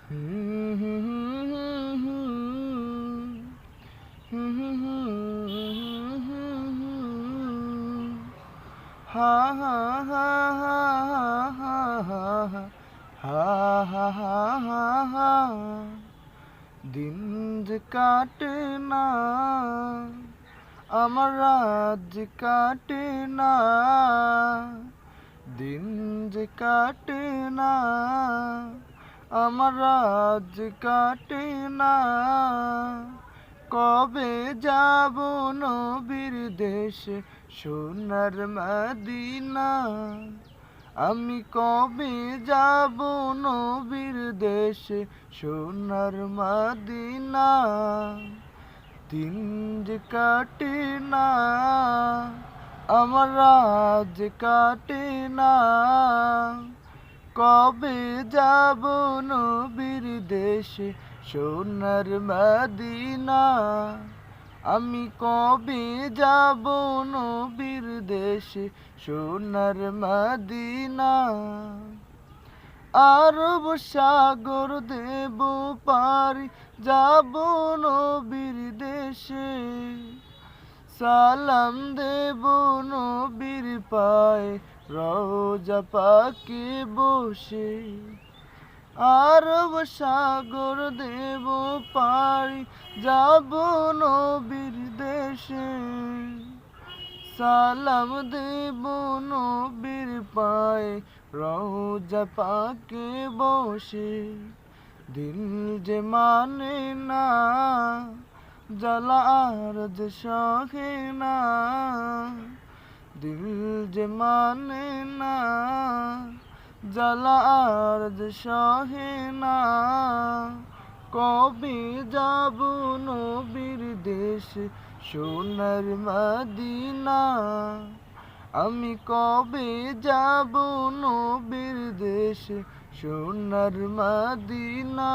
হা হা হা হা হা হা হা হা হা হা দিন যে কাটে না আমার রাত যে কাটে না দিন যে কাটে না আমার রাত যে কাটে না কবে যাব নবীর দেশে সোনার মদিনা আমি কবে যাব নবীর দেশে সোনার মদিনা দিন যে কাটে না আমার রাত যে কাটে না কবে যাব নবীর দেশে সোনার মদিনা আমি কবে যাব নবীর দেশে সোনার মদিনা আরব সাগর দেব পারি যাব নবীর দেশে সালাম দেব নবীর পায়ে রওজা পাকে বসে আরব সাগর দেব পারি যাব নবীর দেশে সালাম দেব নবীর পায়ে রওজা পাকে বসে দিল যে মানে না জ্বালা আর যে সহে না দিল যে মানে না জ্বালা আর যে সহে না কবে যাব নবীর দেশে সোনার মদিনা আমি কবে যাব নবীর দেশে সোনার মদিনা।